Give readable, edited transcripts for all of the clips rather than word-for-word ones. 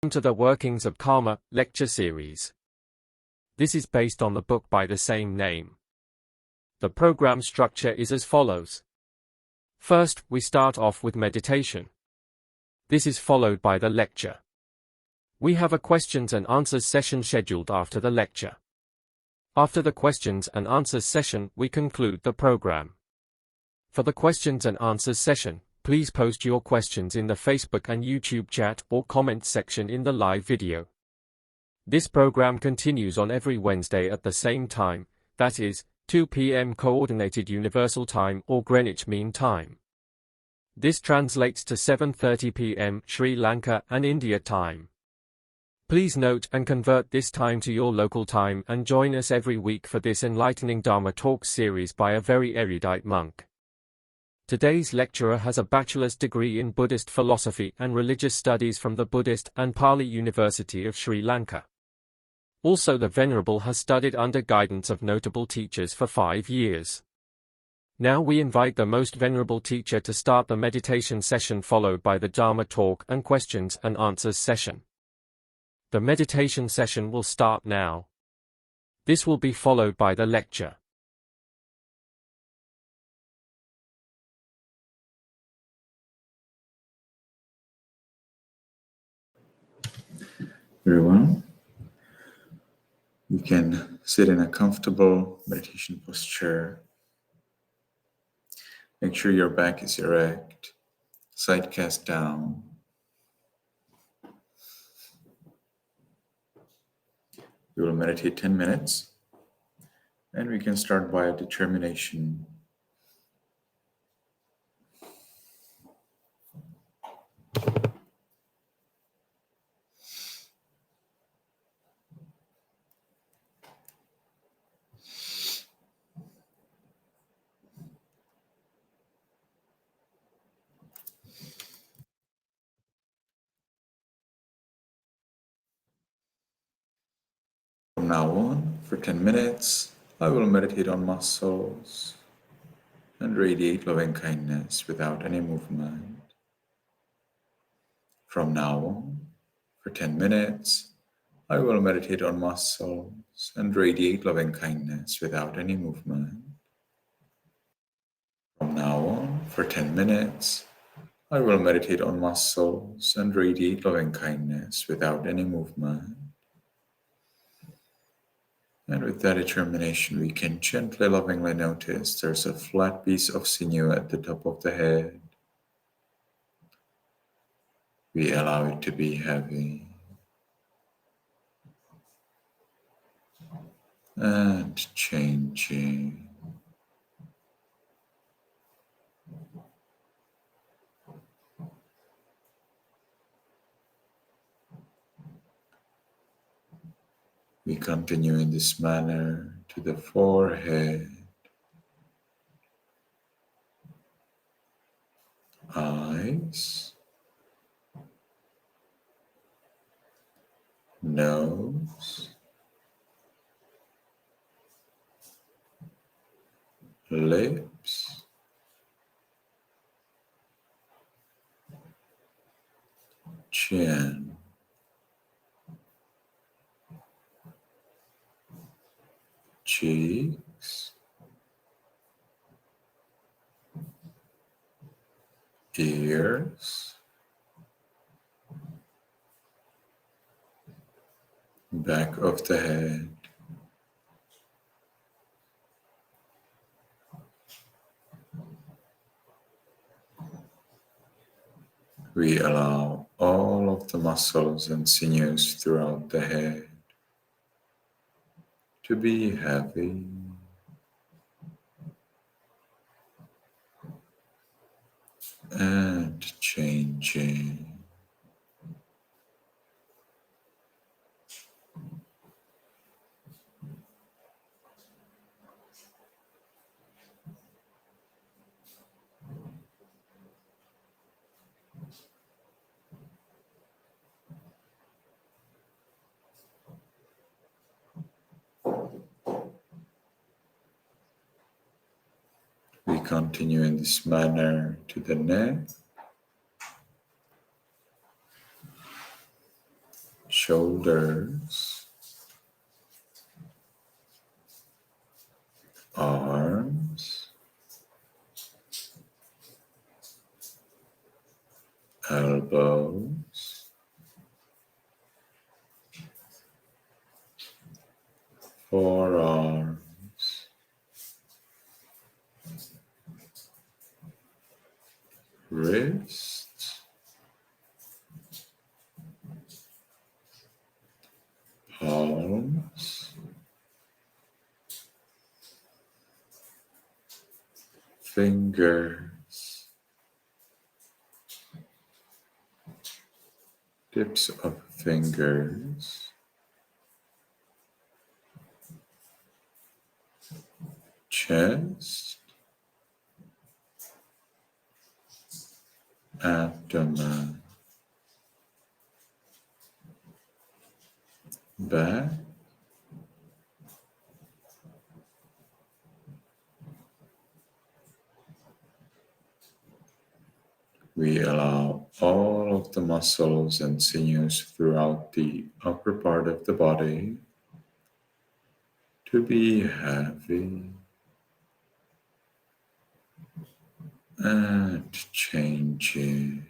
To the Workings of Karma lecture series. This is based on the book by the same name. The program structure is as follows. First, we start off with meditation. This is followed by the lecture. We have a questions and answers session scheduled after the lecture. After the questions and answers session, we conclude the program. For the questions and answers session, please post your questions in the Facebook and YouTube chat or comment section in the live video. This program continues on every Wednesday at the same time, that is, 2 p.m. Coordinated Universal Time or Greenwich Mean Time. This translates to 7:30 p.m. Sri Lanka and India time. Please note and convert this time to your local time and join us every week for this enlightening Dharma Talks series by a very erudite monk. Today's lecturer has a bachelor's degree in Buddhist philosophy and religious studies from the Buddhist and Pali University of Sri Lanka. Also, the Venerable has studied under guidance of notable teachers for 5 years. Now we invite the Most Venerable Teacher to start the meditation session, followed by the Dharma talk and questions and answers session. The meditation session will start now. This will be followed by the lecture. Everyone, you can sit in a comfortable meditation posture. Make sure your back is erect, side cast down. We will meditate 10 minutes, and we can start by a determination. From now on, for 10 minutes, I will meditate on muscles and radiate loving kindness without any movement. From now on, for 10 minutes, I will meditate on muscles and radiate loving kindness without any movement. From now on, for 10 minutes, I will meditate on muscles and radiate loving kindness without any movement. And with that determination, we can gently, lovingly notice there's a flat piece of sinew at the top of the head. We allow it to be heavy. And changing. We continue in this manner to the forehead, eyes, nose, lips, chin, cheeks, ears, back of the head, we allow all of the muscles and sinews throughout the head to be heavy and changing. We continue in this manner to the neck, shoulders, arms, elbows, forearms, wrists, palms, fingers, tips of fingers, chest, abdomen, back, we allow all of the muscles and sinews throughout the upper part of the body to be heavy and changing.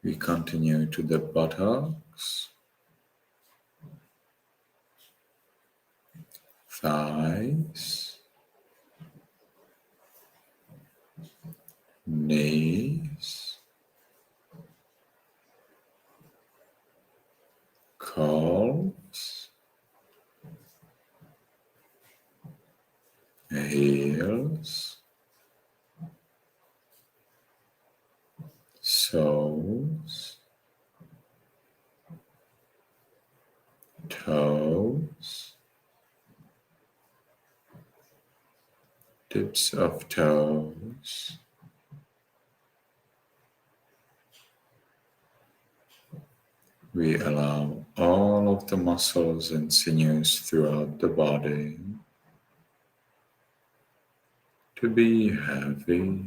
We continue to the buttocks, thighs, knees, calves, heels, soles, toes, tips of toes, we allow all of the muscles and sinews throughout the body to be heavy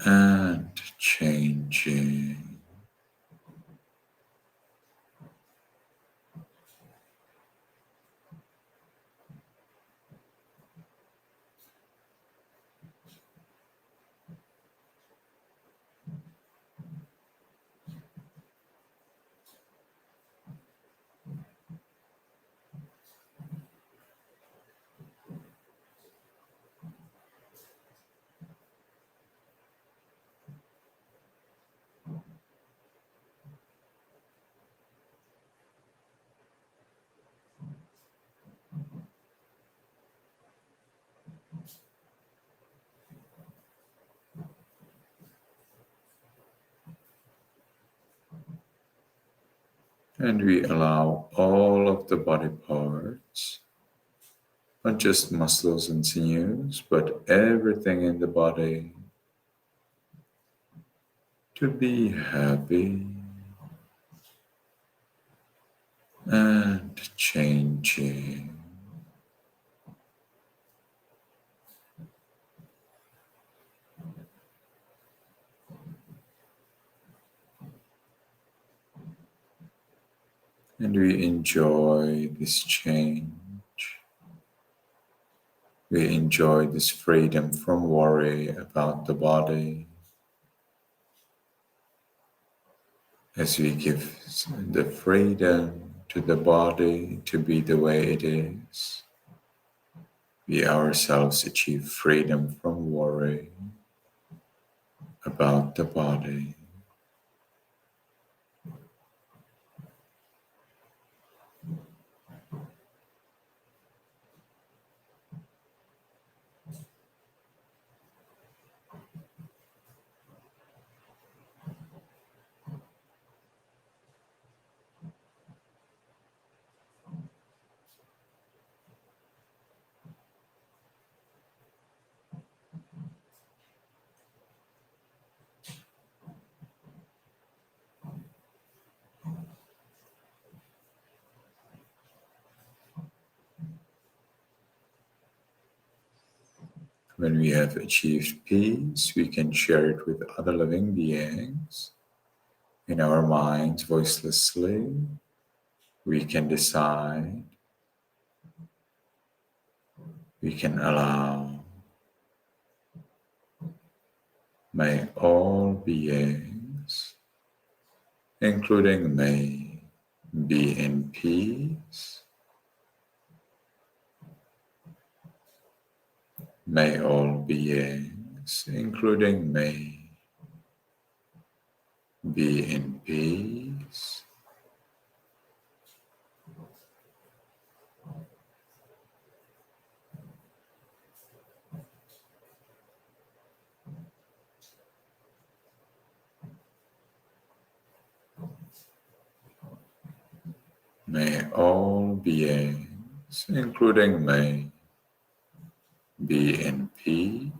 and changing. And we allow all of the body parts, not just muscles and sinews, but everything in the body to be happy and changing. And we enjoy this change. We enjoy this freedom from worry about the body as we give the freedom to the body to be the way it is. We ourselves achieve freedom from worry about the body. When we have achieved peace, we can share it with other living beings. In our minds, voicelessly, we can decide, we can allow, may all beings, including me, be in peace. May all beings, including me, be in peace. May all beings, including me, be in peace.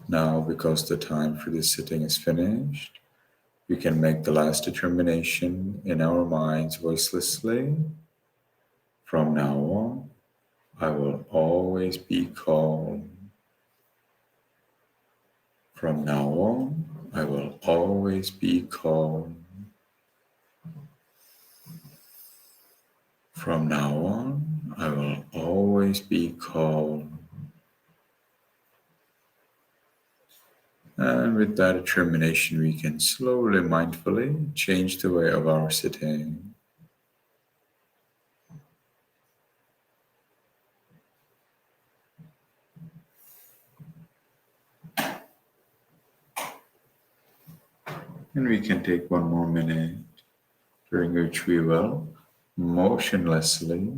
Now, because the time for this sitting is finished, we can make the last determination in our minds voicelessly. From now on, I will always be calm. From now on, I will always be calm. From now on, I will always be calm. And with that determination, we can slowly, mindfully change the way of our sitting. And we can take one more minute, during which we will motionlessly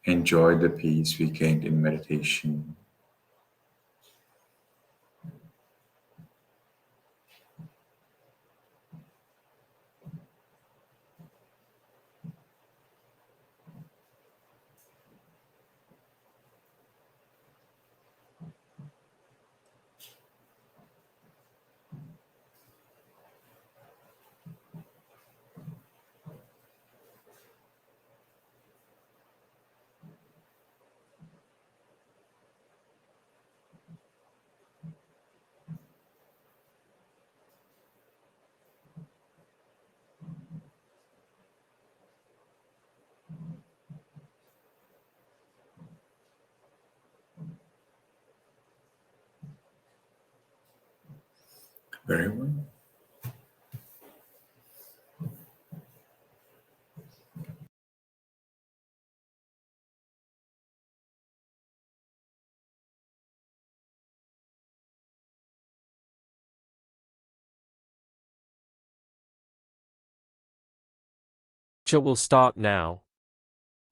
enjoy the peace we gained in meditation. Very well. Lecture will start now.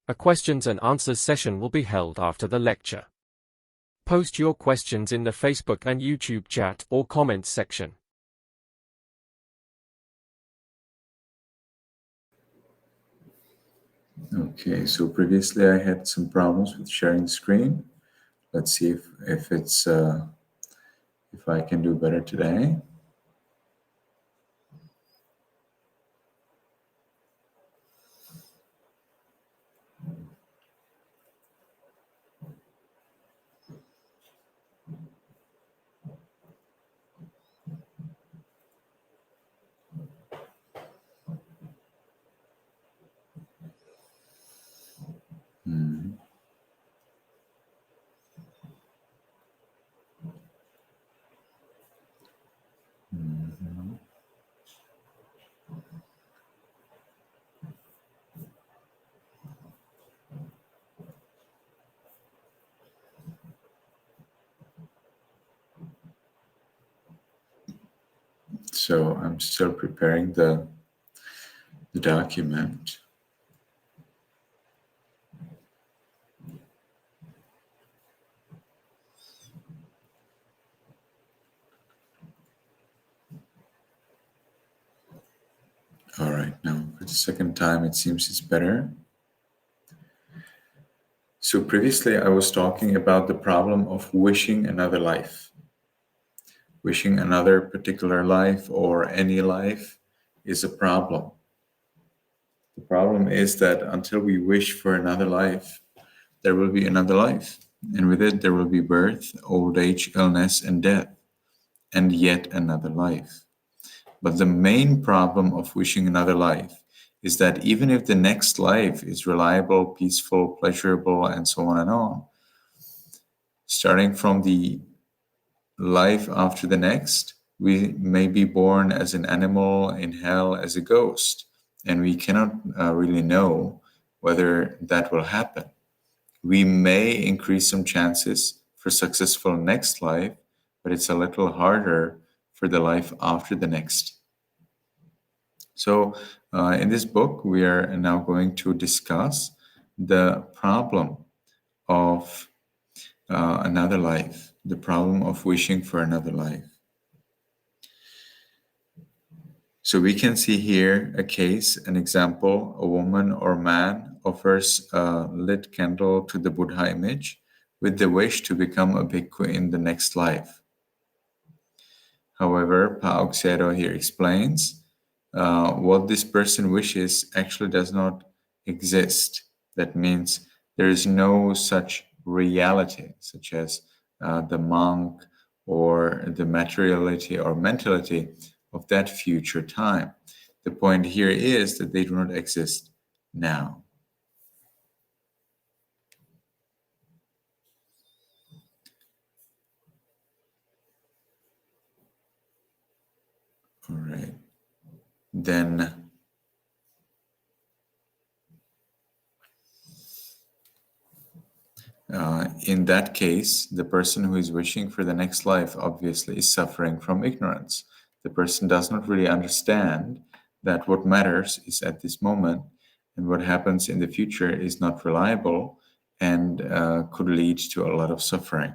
A questions and answers session will be held after the lecture. Post your questions in the Facebook and YouTube chat or comments section. Okay, so previously I had some problems with sharing the screen. Let's see if I can do better today. So I'm still preparing the document. All right, now for the second time, it seems it's better. So previously I was talking about the problem of wishing another life. Wishing another particular life or any life is a problem. The problem is that until we wish for another life, there will be another life. And with it, there will be birth, old age, illness, and death, and yet another life. But the main problem of wishing another life is that even if the next life is reliable, peaceful, pleasurable, and so on, starting from the life after the next, we may be born as an animal, in hell as a ghost, and we cannot really know whether that will happen. We may increase some chances for successful next life, but it's a little harder for the life after the next. So in this book, we are now going to discuss the problem of another life, the problem of wishing for another life. So we can see here a case, an example. A woman or man offers a lit candle to the Buddha image with the wish to become a bhikkhu in the next life. However, 𝗹𝗶𝗸𝗲 here explains what this person wishes actually does not exist. That means there is no such reality, such as the monk or the materiality or mentality of that future time. The point here is that they do not exist now. All right. Then in that case, the person who is wishing for the next life obviously is suffering from ignorance. The person does not really understand that what matters is at this moment, and what happens in the future is not reliable and could lead to a lot of suffering.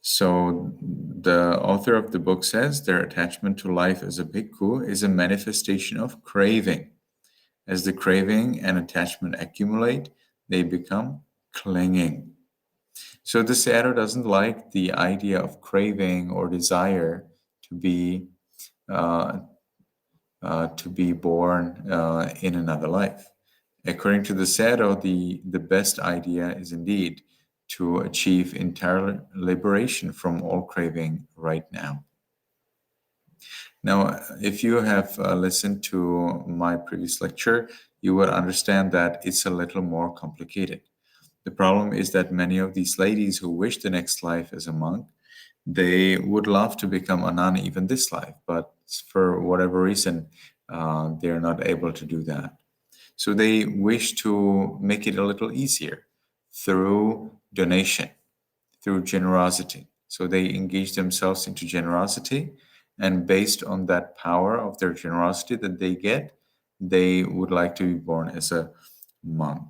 So the author of the book says their attachment to life as a bhikkhu is a manifestation of craving. As the craving and attachment accumulate, they become clinging. So the Sayadaw doesn't like the idea of craving or desire to be born in another life. According to the Sayadaw, the best idea is indeed to achieve entire liberation from all craving right now. Now, if you have listened to my previous lecture, you would understand that it's a little more complicated. The problem is that many of these ladies who wish the next life as a monk, they would love to become a nun even this life, but for whatever reason, they're not able to do that. So they wish to make it a little easier through donation, through generosity. So they engage themselves into generosity, and based on that power of their generosity that they get, they would like to be born as a monk.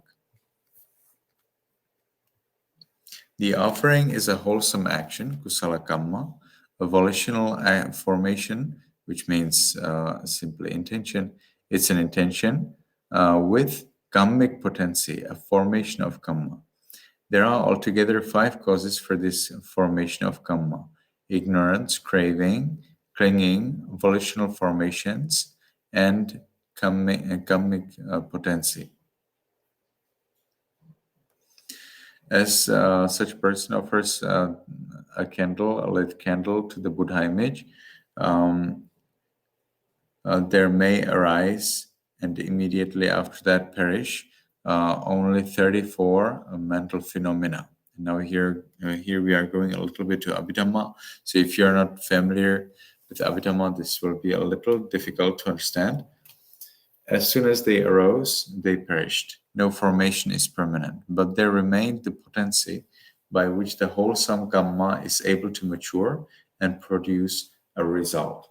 The offering is a wholesome action, kusala kamma, a volitional formation, which means simply intention. It's an intention with kammic potency, a formation of kamma. There are altogether 5 causes for this formation of kamma: ignorance, craving, clinging, volitional formations, and kammic potency. As such person offers a lit candle to the Buddha image, there may arise and immediately after that perish only 34 mental phenomena. Now here we are going a little bit to Abhidhamma. So if you're not familiar with Abhidhamma, this will be a little difficult to understand. As soon as they arose, they perished. No formation is permanent, but there remained the potency by which the wholesome kamma is able to mature and produce a result.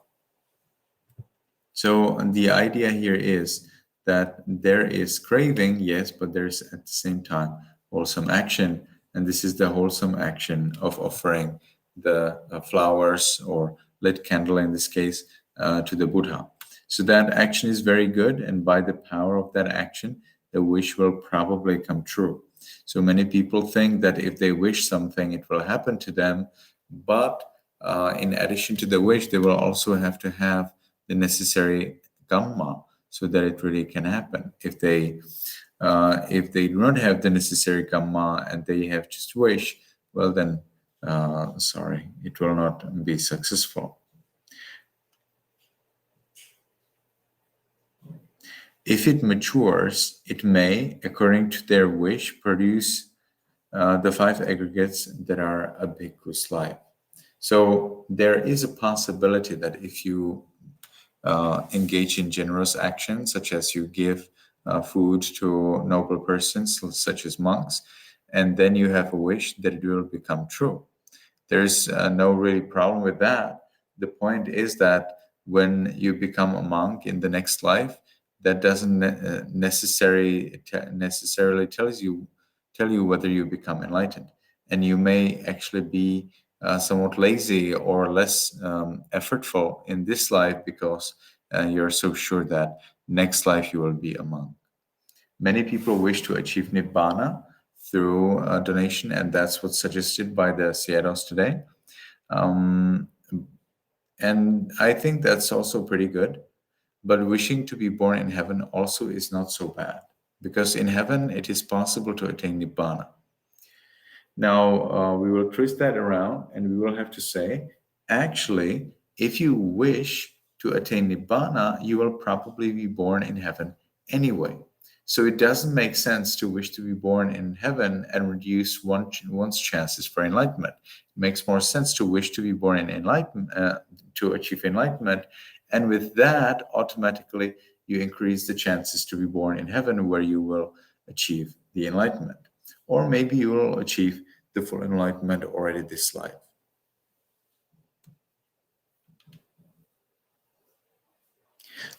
So the idea here is that there is craving, yes, but there's at the same time wholesome action, and this is the wholesome action of offering the flowers or lit candle in this case to the Buddha. So that action is very good, and by the power of that action, the wish will probably come true. So many people think that if they wish something, it will happen to them, but in addition to the wish, they will also have to have the necessary 𝗀𝗯𝗀 so that it really can happen. If they do not have the necessary 𝗀𝗯𝗀 and they have just wish, well then, sorry, it will not be successful. If it matures, it may, according to their wish, produce the 5 aggregates that are a bhikkhu's life. So there is a possibility that if you engage in generous actions, such as you give food to noble persons, such as monks, and then you have a wish that it will become true. There's no really problem with that. The point is that when you become a monk in the next life, that doesn't necessarily tell you whether you become enlightened, and you may actually be somewhat lazy or less effortful in this life because you're so sure that next life you will be a monk. Many people wish to achieve Nibbana through donation, and that's what's suggested by the Sayadaws today. And I think that's also pretty good. But wishing to be born in heaven also is not so bad, because in heaven it is possible to attain Nibbana. Now, we will twist that around and we will have to say, actually, if you wish to attain Nibbana, you will probably be born in heaven anyway. So it doesn't make sense to wish to be born in heaven and reduce one's chances for enlightenment. It makes more sense to wish to be born in enlightenment, to achieve enlightenment. And with that, automatically, you increase the chances to be born in heaven, where you will achieve the enlightenment. Or maybe you will achieve the full enlightenment already this life.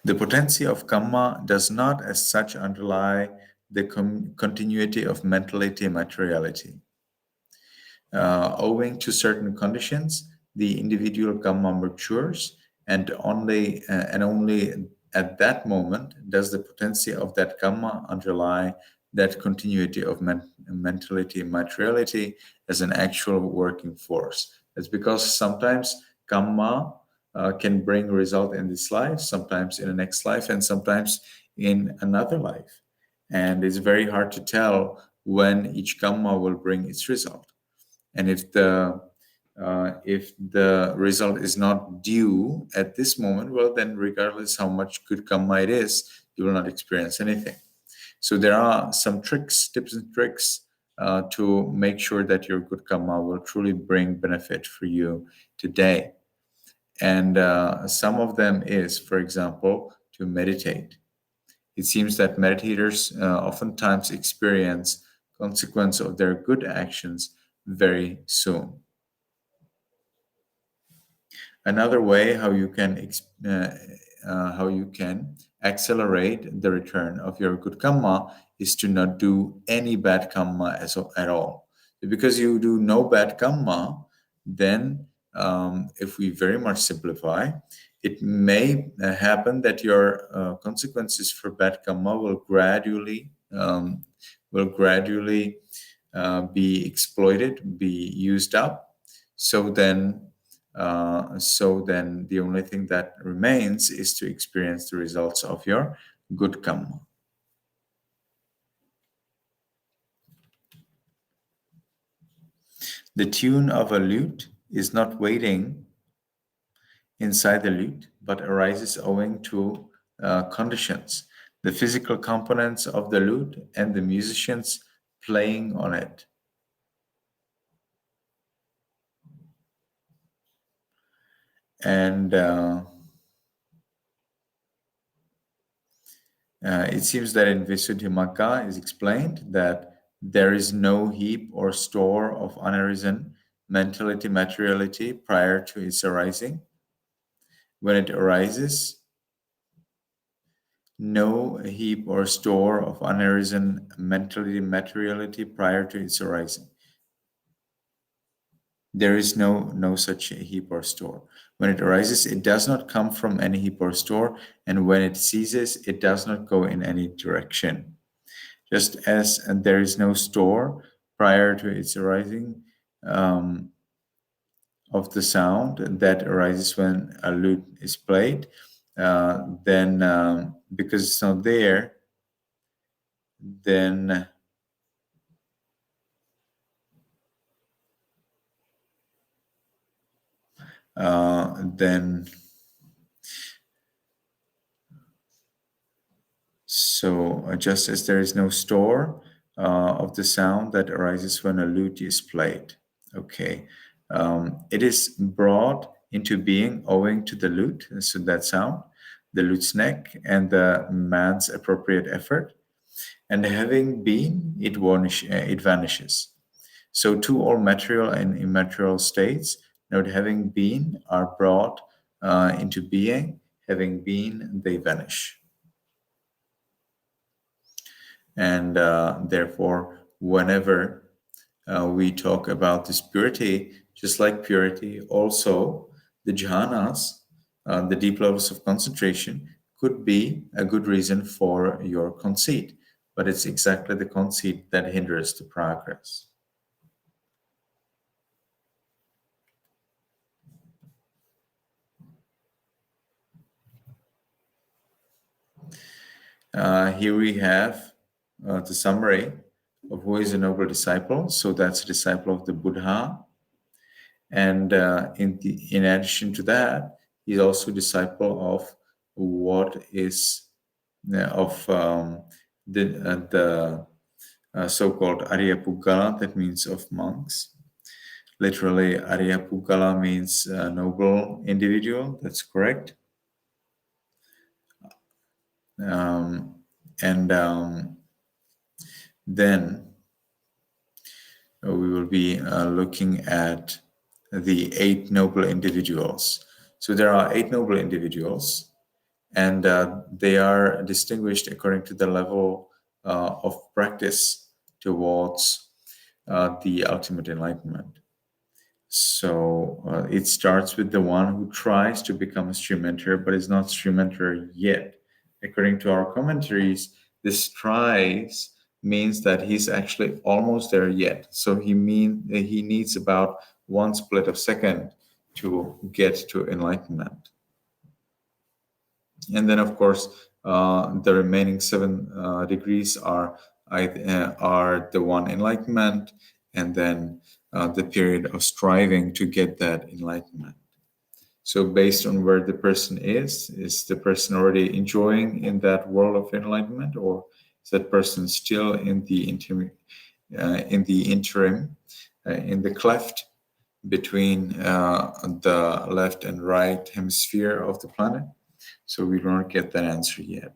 The potency of 𝗀𝗯𝗀 does not as such underlie the continuity of mentality and materiality. Owing to certain conditions, the individual 𝗀𝗯𝗀 matures, and only at that moment does the potency of that 𝗀𝗯𝗀 underlie that continuity of mentality and materiality as an actual working force. That's because sometimes 𝗀𝗯𝗀 can bring a result in this life, sometimes in the next life, and sometimes in another life. And it's very hard to tell when each 𝗀𝗯𝗀 will bring its result. And if the result is not due at this moment, well, then regardless how much good 𝗀𝗯𝗀 it is, you will not experience anything. So there are some tips and tricks to make sure that your good 𝗀𝗯𝗀 will truly bring benefit for you today. And some of them is, for example, to meditate. It seems that meditators oftentimes experience consequence of their good actions very soon. Another way how you can accelerate the return of your good 𝗀𝗯𝗀 is to not do any bad 𝗀𝗯𝗀 at all. Because you do no bad 𝗀𝗯𝗀, then if we very much simplify, it may happen that your consequences for bad 𝗀𝗯𝗀 will gradually be exploited, be used up. So then the only thing that remains is to experience the results of your good 𝗀𝗯𝗀. The tune of a lute is not waiting inside the lute, but arises owing to conditions, the physical components of the lute and the musicians playing on it. And it seems that in Visuddhimagga is explained that there is no heap or store of unarisen mentality, materiality prior to its arising. when it arises, no heap or store of unarisen materiality prior to its arising. There is no such heap or store. When it arises, it does not come from any heap or store, and when it ceases, it does not go in any direction. Just as there is no store prior to its arising of the sound that arises when a lute is played, then because it's not there, then so just as there is no store of the sound that arises when a lute is played. Okay, it is brought into being owing to the lute, so that sound, the lute's neck, and the man's appropriate effort. And having been, it vanishes. So too all material and immaterial states, note having been, are brought into being. Having been, they vanish. And therefore, whenever we talk about this purity, just like purity, also the jhanas, the deep levels of concentration, could be a good reason for your conceit. But it's exactly the conceit that hinders the progress. Here we have the summary of who is a noble disciple. So that's a disciple of the Buddha. And in addition to that, he's also a disciple of what is of the so-called 𝗷𝗶𝗸𝗲𝗲, that means of monks. Literally, 𝗷𝗶𝗸𝗲𝗲 means noble individual. That's correct. Then we will be looking at the 8 noble individuals. So there are 8 noble individuals, and they are distinguished according to the level of practice towards the ultimate enlightenment. So it starts with the one who tries to become a stream enterer but is not stream enterer yet. According to our commentaries, this tries means that he's actually almost there yet. So he needs about 1 split of second to get to enlightenment. And then, of course, the remaining 7 degrees are the one enlightenment, and then the period of striving to get that enlightenment. So based on where the person is the person already enjoying in that world of enlightenment, or is that person still in the interim, in the cleft between the left and right hemisphere of the planet? So we don't get that answer yet.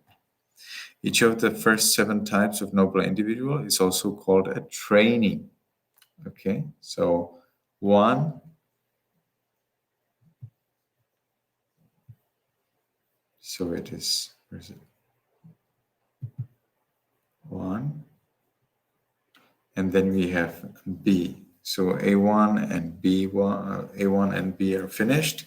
Each of the first 7 types of noble individual is also called a trainee. Okay, so 1, so it is, where is it? 1, and then we have B. So A1 and B1, A1 and B are finished.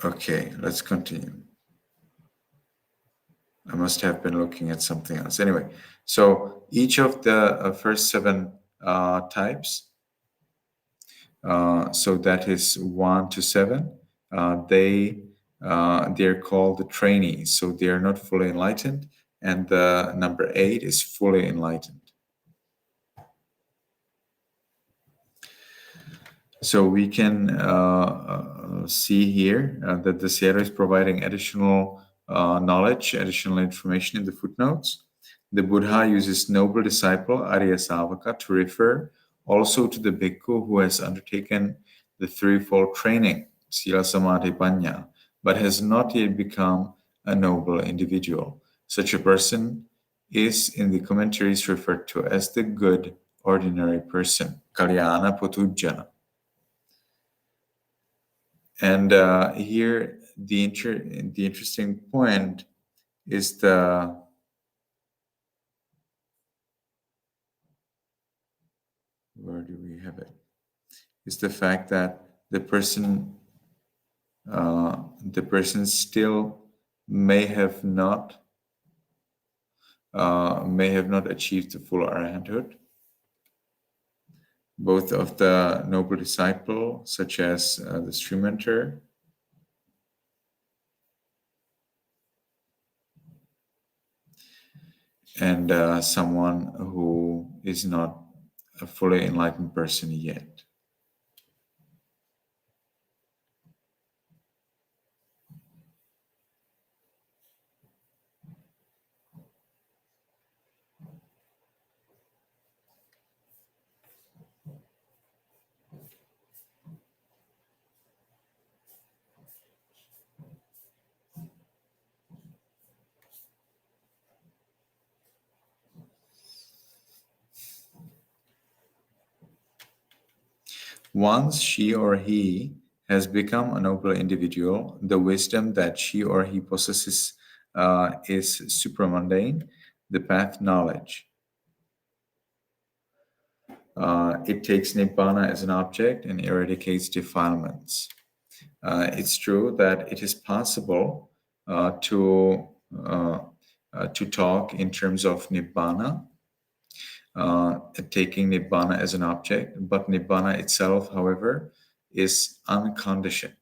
Okay, let's continue. I must have been looking at something else. Anyway, so each of the first 7 types, so that is 1 to 7, they're called the trainees. So they are not fully enlightened, and the number 8 is fully enlightened. So we can see here that the Sierra is providing additional knowledge, additional information in the footnotes. The Buddha uses noble disciple Arya Savaka to refer also to the bhikkhu who has undertaken the threefold training, Sila Samadhi Panya, but has not yet become a noble individual. Such a person is in the commentaries referred to as the good ordinary person, kalyana potujjana. And here the interesting point is where do we have it? Is the fact that the person still may have not achieved the full arahanthood. Both of the noble disciple, such as the stream mentor, and someone who is not a fully enlightened person yet. Once she or he has become a noble individual, the wisdom that she or he possesses is supramundane, the path knowledge. It takes nibbana as an object and eradicates defilements. It's true that it is possible to talk in terms of nibbana, taking nibbana as an object, but nibbana itself, however, is unconditioned.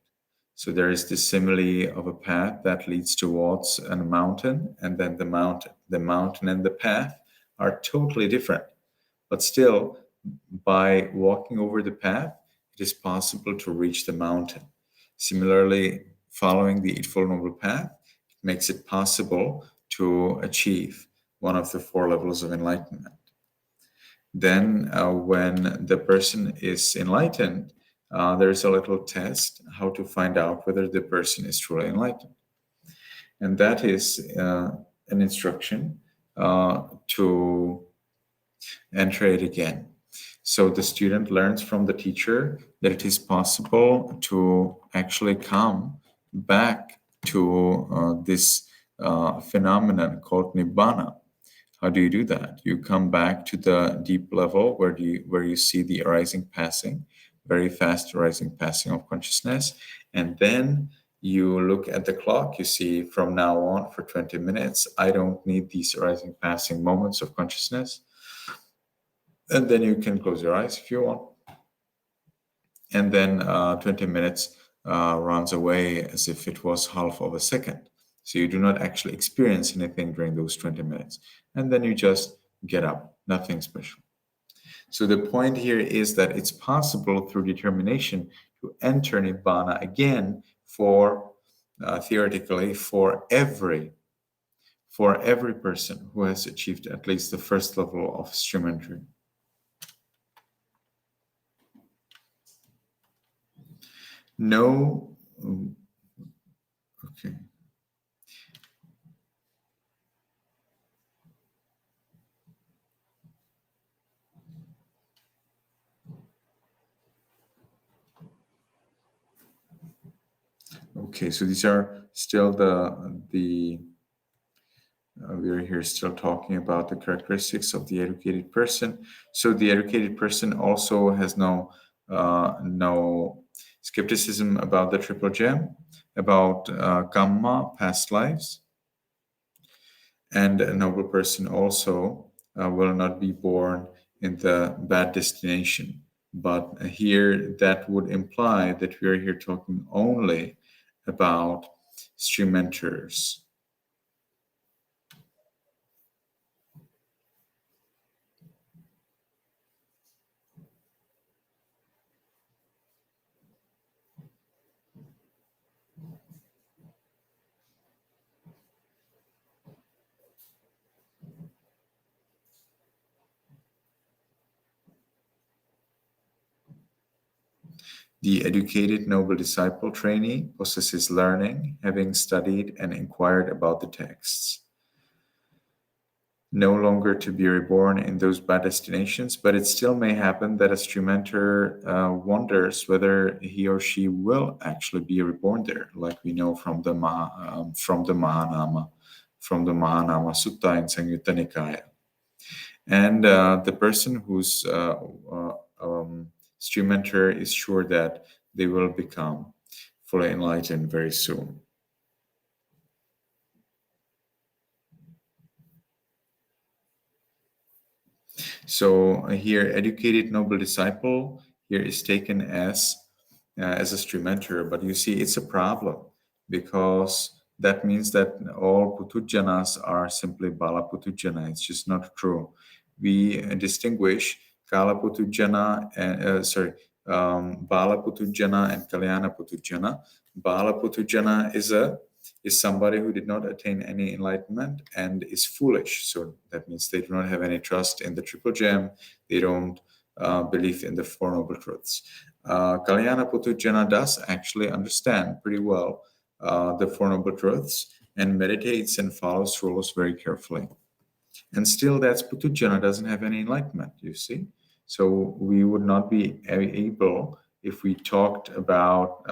So there is this simile of a path that leads towards a mountain, and then the mountain and the path are totally different. But still, by walking over the path, it is possible to reach the mountain. Similarly, following the Eightfold Noble Path, it makes it possible to achieve one of the 4 levels of enlightenment. Then when the person is enlightened, there's a little test how to find out whether the person is truly enlightened. And that is an instruction to enter it again. So the student learns from the teacher that it is possible to actually come back to this phenomenon called nibbana. How do you do that? You come back to the deep level where you see the arising passing, very fast arising passing of consciousness, and then you look at the clock. You see from now on for 20 minutes, I don't need these arising passing moments of consciousness. And then you can close your eyes if you want. And then 20 minutes runs away as if it was half of a second. So you do not actually experience anything during those 20 minutes. And then you just get up, nothing special. So the point here is that it's possible through determination to enter Nibbana again for, theoretically, for every person who has achieved at least the first level of stream entry. No, okay. Okay, so these are still we are here still talking about the characteristics of the educated person. So the educated person also has no skepticism about the triple gem, about karma, past lives, and a noble person also will not be born in the bad destination. But here that would imply that we are here talking only about stream mentors. The educated noble disciple trainee possesses learning, having studied and inquired about the texts. no longer to be reborn in those bad destinations, but it still may happen that a stream enter wonders whether he or she will actually be reborn there, like we know from the Mahanama Sutta in Samyutta Nikaya. And the person who's stream enter is sure that they will become fully enlightened very soon. So here, educated noble disciple here is taken as a stream enter, but you see it's a problem, because that means that all putujjanas are simply bala putujjana. It's just not true. We distinguish kala putujjana and bala putujjana and kalyana putujjana. Bala putujjana is somebody who did not attain any enlightenment and is foolish. So that means they do not have any trust in the triple gem. They don't believe in the Four Noble Truths. Kalyana Putujjana does actually understand pretty well the Four Noble Truths and meditates and follows rules very carefully. And still, that's Putujjana, doesn't have any enlightenment, you see. So we would not be able, if we talked about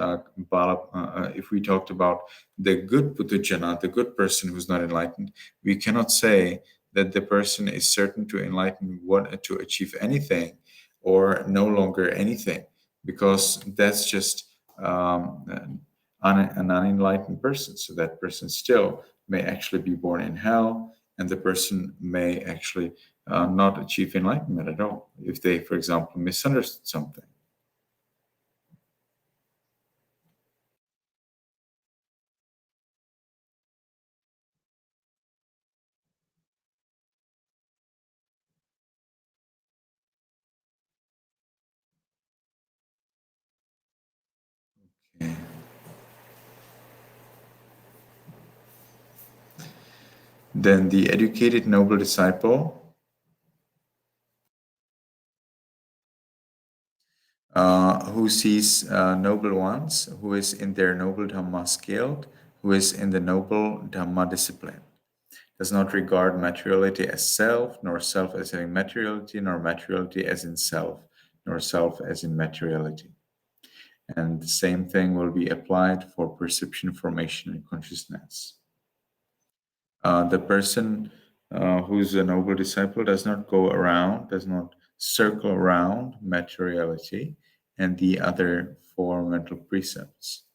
if we talked about the good Putujjana, the good person who's not enlightened, we cannot say that the person is certain to enlighten, to achieve anything or no longer anything, because that's just an unenlightened person. So that person still may actually be born in hell, and the person may actually not achieve enlightenment at all if they, for example, misunderstood something. Okay. Then the educated noble disciple who sees noble ones, who is in their noble Dhamma scaled, who is in the noble Dhamma discipline, does not regard materiality as self, nor self as having materiality, nor materiality as in self, nor self as in materiality. And the same thing will be applied for perception, formation, and consciousness. The person who's a noble disciple does not go around, does not circle around materiality and the other four mental precepts.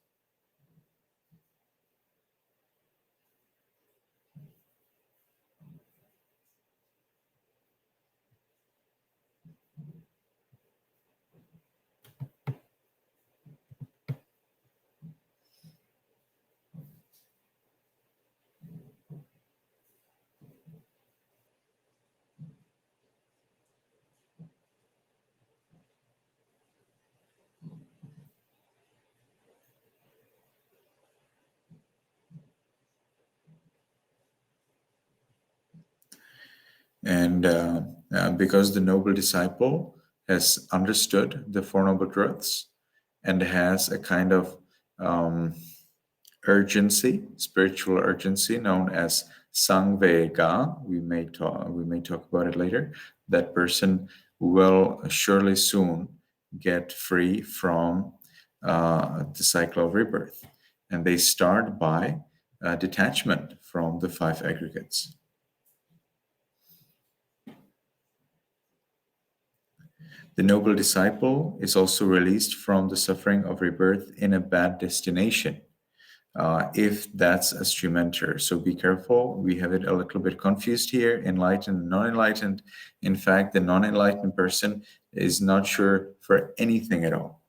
And because the noble disciple has understood the Four Noble Truths and has a kind of urgency, spiritual urgency known as sangvega, we may talk about it later, that person will surely soon get free from the cycle of rebirth. And they start by detachment from the five aggregates. The noble disciple is also released from the suffering of rebirth in a bad destination, if that's a stream enter. So be careful. We have it a little bit confused here, enlightened and non-enlightened. In fact, the non-enlightened person is not sure for anything at all.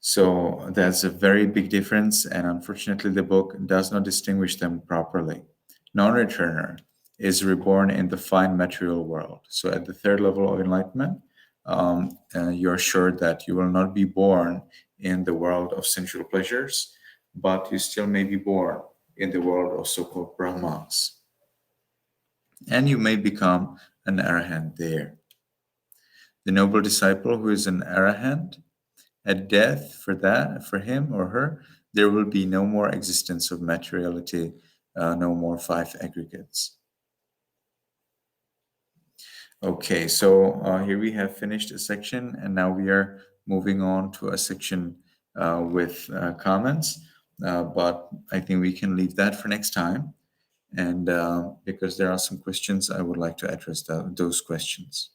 So that's a very big difference, and unfortunately the book does not distinguish them properly. Non-returner is reborn in the fine material world. So at the third level of enlightenment, you're sure that you will not be born in the world of sensual pleasures, but you still may be born in the world of so-called Brahmas. And you may become an arahant there. The noble disciple who is an arahant, at death, for him or her, there will be no more existence of materiality, no more five aggregates. Okay, so here we have finished a section, and now we are moving on to a section with comments. But I think we can leave that for next time. And because there are some questions, I would like to address those questions.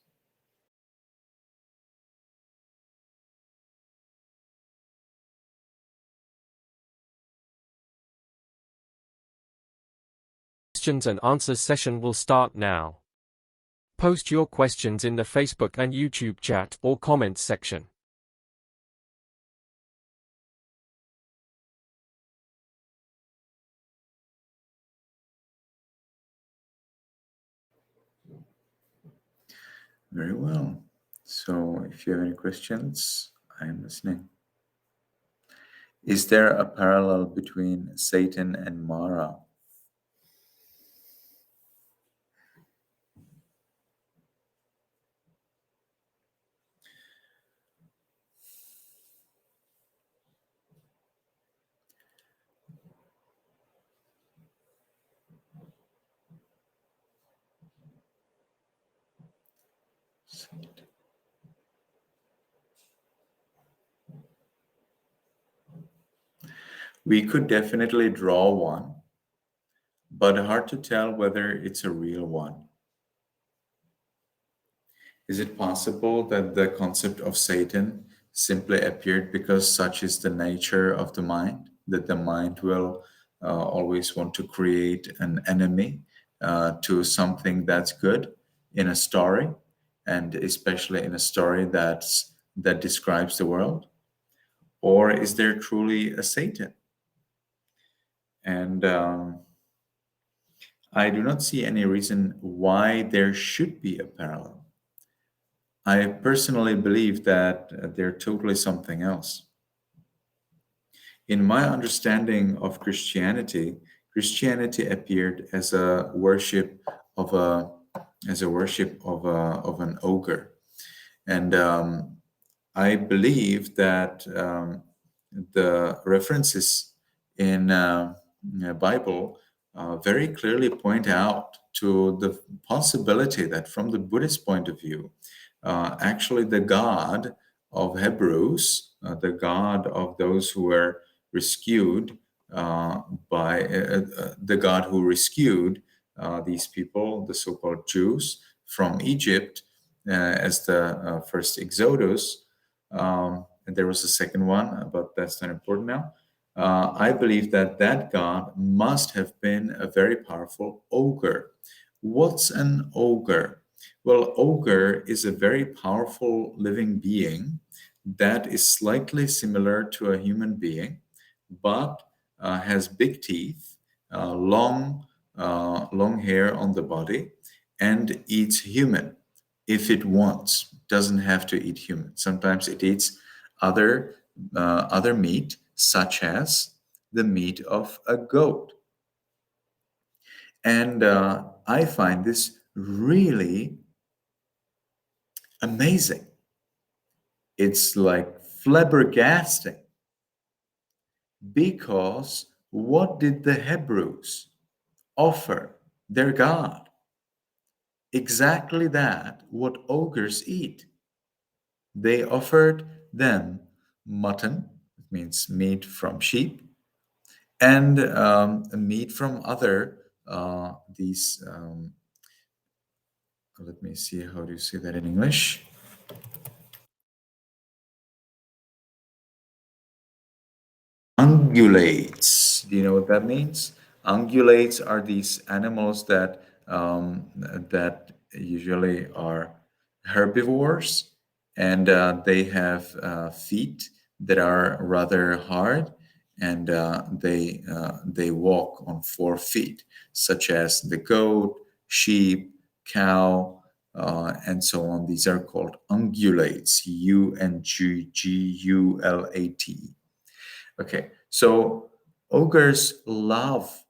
Questions and answers session will start now. Post your questions in the Facebook and YouTube chat or comments section. Very well. So if you have any questions, I am listening. Is there a parallel between Satan and Mara? We could definitely draw one, but hard to tell whether it's a real one. Is it possible that the concept of Satan simply appeared because such is the nature of the mind, that the mind will always want to create an enemy to something that's good in a story, and especially in a story that describes the world? Or is there truly a Satan? And I do not see any reason why there should be a parallel. I personally believe that they're totally something else. In my understanding of Christianity, Christianity appeared as a worship of an ogre, and I believe that the references in Bible very clearly point out to the possibility that from the Buddhist point of view, actually the God of Hebrews, the God of those who were rescued by the God who rescued these people, the so-called Jews, from Egypt as the first Exodus. And there was a second one, but that's not important now. I believe that that God must have been a very powerful ogre. What's an ogre? Well, ogre is a very powerful living being that is slightly similar to a human being, but has big teeth, long hair on the body, and eats human if it wants. Doesn't have to eat human. Sometimes it eats other meat, such as the meat of a goat. And I find this really amazing. It's like flabbergasting, because what did the Hebrews offer their God? Exactly that, what ogres eat. They offered them mutton, it means meat from sheep, and meat from other these. Let me see, how do you say that in English? Ungulates. Do you know what that means? Ungulates are these animals that usually are herbivores, and they have feet that are rather hard, and they walk on 4 feet, such as the goat, sheep, cow, and so on. These are called ungulates. Ungulate. Okay, so ogres love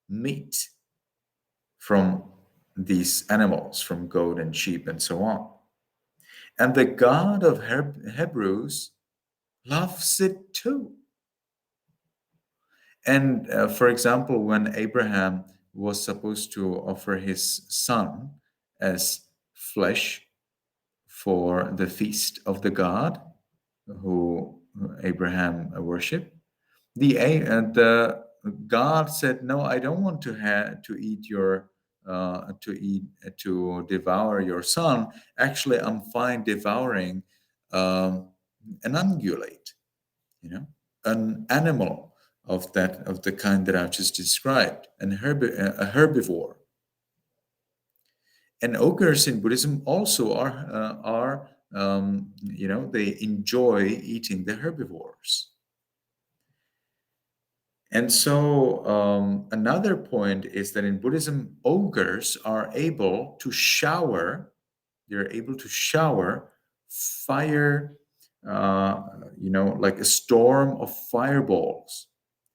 meat from these animals, from goat and sheep and so on. And the God of Hebrews loves it too. And for example, when Abraham was supposed to offer his son as flesh for the feast of the god who Abraham worshipped. The God said, "No, I don't want to eat your to devour your son. Actually, I'm fine devouring an ungulate, an animal of the kind that I've just described, a herbivore." And ogres in Buddhism also are they enjoy eating the herbivores. And so another point is that in Buddhism, ogres are able to shower. They're able to shower fire, like a storm of fireballs.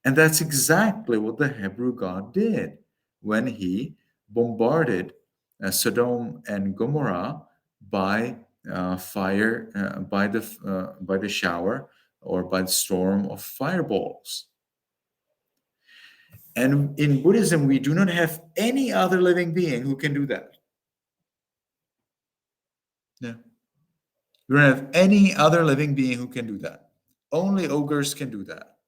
And that's exactly what the Hebrew God did when he bombarded Sodom and Gomorrah by fire, by the shower or by the storm of fireballs. And in Buddhism, we do not have any other living being who can do that. Yeah. We don't have any other living being who can do that. Only ogres can do that.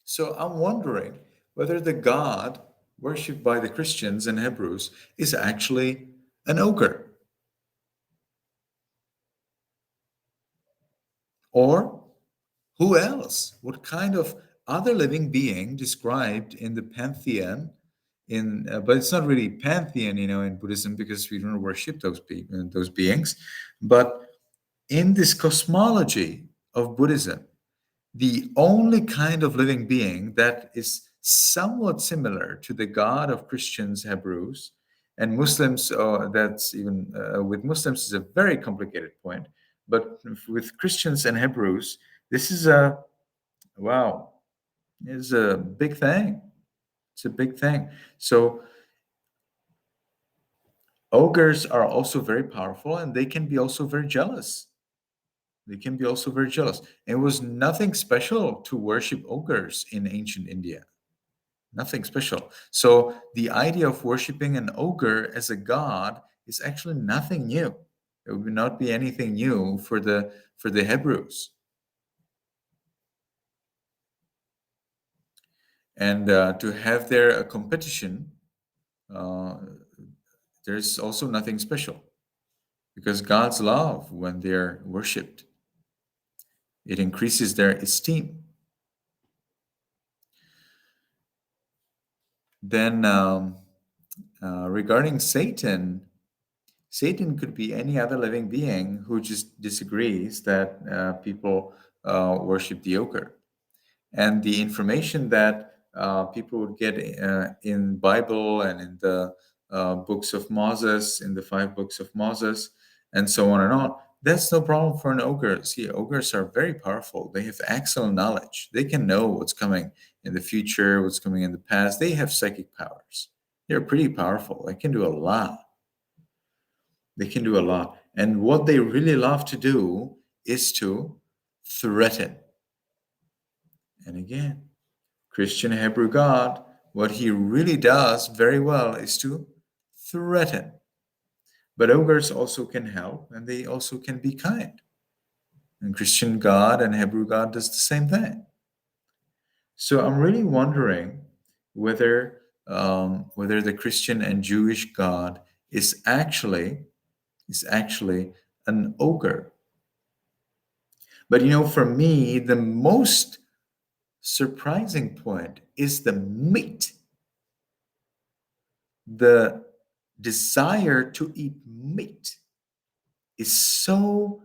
So I'm wondering whether the God worshipped by the Christians and Hebrews is actually an ogre. Or who else? What kind of other living being described in the pantheon? But it's not really pantheon, in Buddhism, because we don't worship those beings. But in this cosmology of Buddhism, the only kind of living being that is somewhat similar to the God of Christians, Hebrews, and Muslims, that's even with Muslims is a very complicated point. But with Christians and Hebrews, this is a big thing. It's a big thing. So ogres are also very powerful, and they can be also very jealous. It was nothing special to worship ogres in ancient India. Nothing special. So the idea of worshiping an ogre as a god is actually nothing new. It would not be anything new for the Hebrews. And to have there a competition, there's also nothing special, because gods love when they're worshipped. It increases their esteem. Then regarding Satan could be any other living being who just disagrees that people worship the ogre. And the information that people would get in Bible and in the books of Moses, in the 5 books of Moses, and so on and on, that's no problem for an ogre. See, ogres are very powerful. They have excellent knowledge. They can know what's coming in the future, what's coming in the past. They have psychic powers. They're pretty powerful. They can do a lot. And what they really love to do is to threaten. And again, Christian Hebrew God, what he really does very well is to threaten. But ogres also can help, and they also can be kind. And Christian God and Hebrew God does the same thing. So I'm really wondering whether the Christian and Jewish God is actually an ogre. But for me, the most surprising point is the meat. The desire to eat meat is so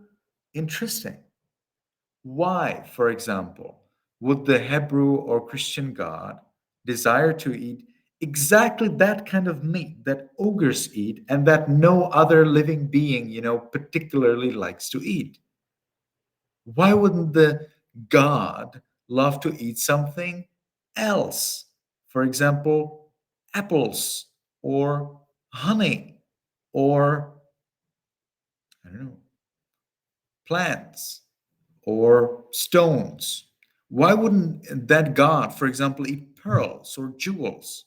interesting. Why, for example, would the Hebrew or Christian God desire to eat exactly that kind of meat that ogres eat and that no other living being, particularly likes to eat? Why wouldn't the God love to eat something else? For example, apples or honey or, I don't know, plants or stones. Why wouldn't that God, for example, eat pearls or jewels?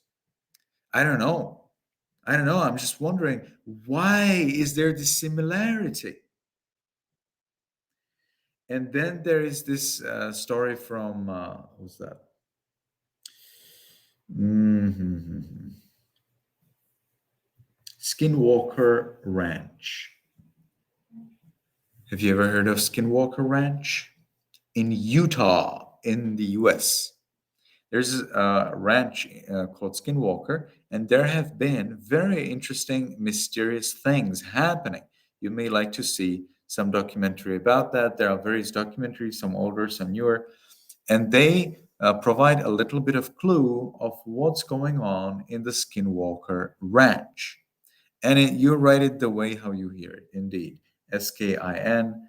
I don't know. I don't know. I'm just wondering, why is there this similarity? And then there is this story from, who's that? Skinwalker Ranch. Have you ever heard of Skinwalker Ranch? In Utah, in the US. There's a ranch called Skinwalker, and there have been very interesting, mysterious things happening. You may like to see some documentary about that. There are various documentaries, some older, some newer, and they provide a little bit of clue of what's going on in the Skinwalker Ranch. And you write it the way how you hear it, indeed. SKINWALKER,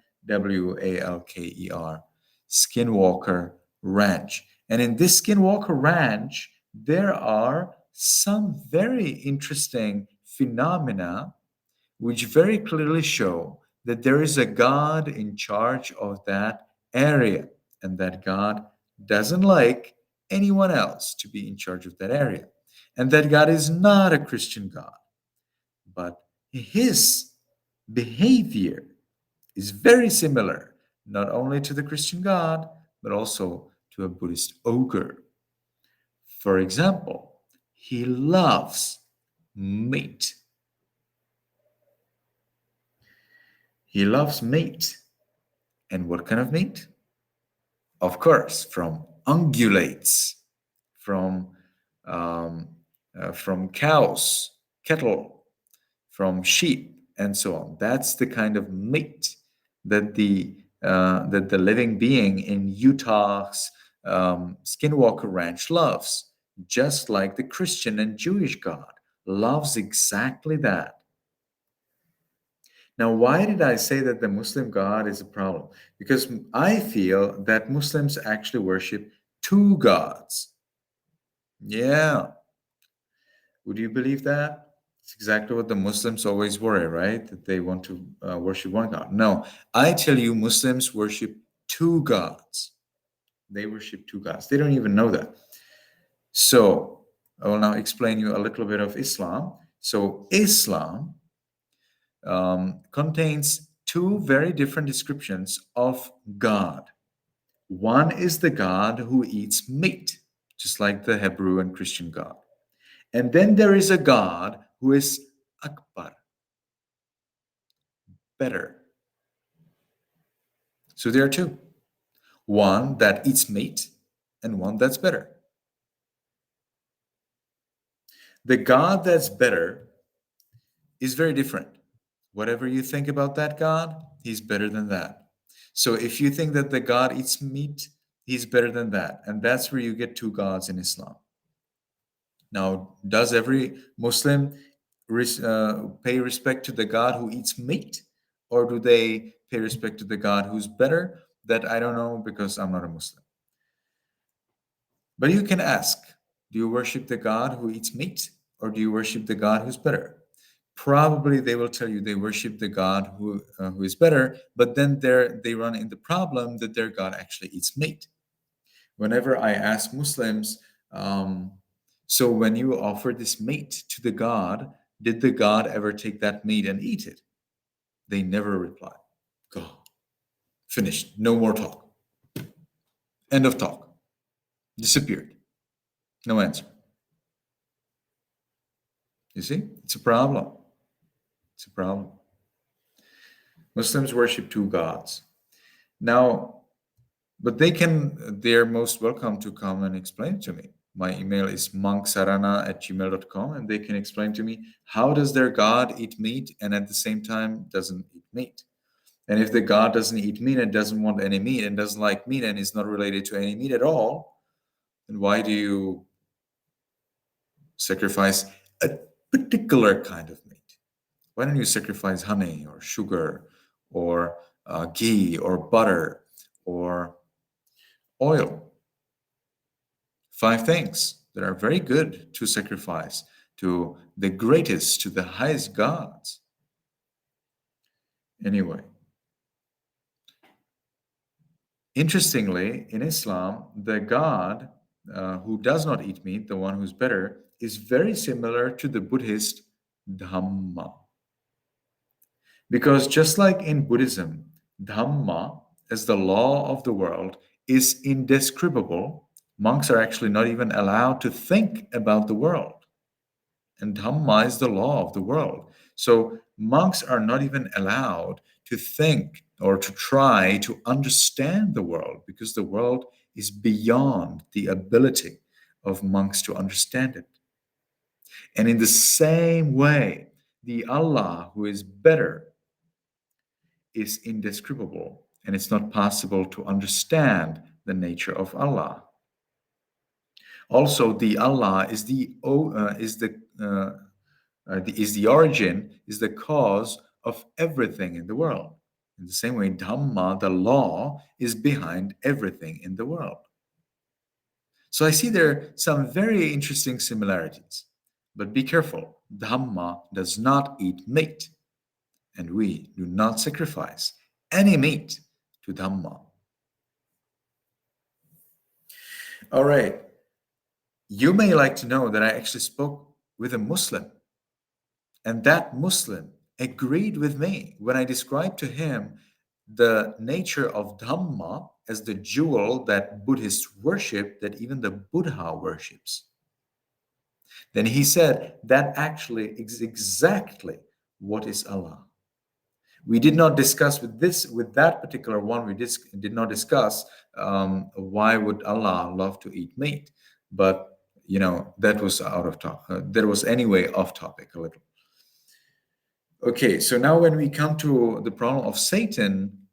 Skinwalker Ranch. And in this Skinwalker Ranch, there are some very interesting phenomena which very clearly show that there is a God in charge of that area, and that God doesn't like anyone else to be in charge of that area. And that God is not a Christian God, but his behavior is very similar, not only to the Christian God, but also to a Buddhist ogre. For example, he loves meat. He loves meat. And what kind of meat? Of course, from ungulates, from cows, cattle, from sheep, and so on. That's the kind of meat that the living being in Utah's Skinwalker Ranch loves, just like the Christian and Jewish God loves exactly that. Now, why did I say that the Muslim God is a problem? Because I feel that Muslims actually worship two gods. Yeah. Would you believe that? It's exactly what the Muslims always worry, right? That they want to worship one God. No, I tell you, Muslims worship two gods. They worship two gods. They don't even know that. So I will now explain you a little bit of Islam. So Islam contains two very different descriptions of God. One is the God who eats meat, just like the Hebrew and Christian God. And then there is a God who is Akbar, better. So there are two. One that eats meat and one that's better. The God that's better is very different. Whatever you think about that God, he's better than that. So if you think that the God eats meat, he's better than that. And that's where you get two gods in Islam. Now, does every Muslim pay respect to the God who eats meat? Or do they pay respect to the God who's better? That I don't know, because I'm not a Muslim. But you can ask, do you worship the God who eats meat? Or do you worship the God who's better? Probably they will tell you they worship the God who is better, but then they run into the problem that their God actually eats meat. Whenever I ask Muslims, so when you offer this meat to the God, did the God ever take that meat and eat it? They never reply. God, finished. No more talk. End of talk. Disappeared. No answer. You see, it's a problem. It's a problem. Muslims worship two gods. Now, but they're most welcome to come and explain to me. My email is 𝗀𝗏𝗀𝗃@gmail.com, and they can explain to me how does their God eat meat and at the same time doesn't eat meat. And if the God doesn't eat meat and doesn't want any meat and doesn't like meat and is not related to any meat at all, then why do you sacrifice a particular kind of meat? Why don't you sacrifice honey or sugar or ghee or butter or oil? 5 things that are very good to sacrifice to the greatest, to the highest gods. Anyway, interestingly, in Islam, the God who does not eat meat, the one who's better, is very similar to the Buddhist Dhamma. Because just like in Buddhism, Dhamma, as the law of the world, is indescribable. Monks are actually not even allowed to think about the world. And Dhamma is the law of the world. So monks are not even allowed to think or to try to understand the world, because the world is beyond the ability of monks to understand it. And in the same way, the Allah who is better is indescribable, and it's not possible to understand the nature of Allah. Also, the Allah is the origin, is the cause of everything in the world. In the same way, Dhamma, the law, is behind everything in the world. So I see there are some very interesting similarities. But be careful, Dhamma does not eat meat, and we do not sacrifice any meat to Dhamma. All right. You may like to know that I actually spoke with a Muslim, and that Muslim agreed with me when I described to him the nature of Dhamma as the jewel that Buddhists worship, that even the Buddha worships. Then he said that actually is exactly what is Allah. We did not discuss with that particular one. We did not discuss why would Allah love to eat meat, but that was out of topic. That was anyway off topic a little. Okay, so now when we come to the problem of Satan,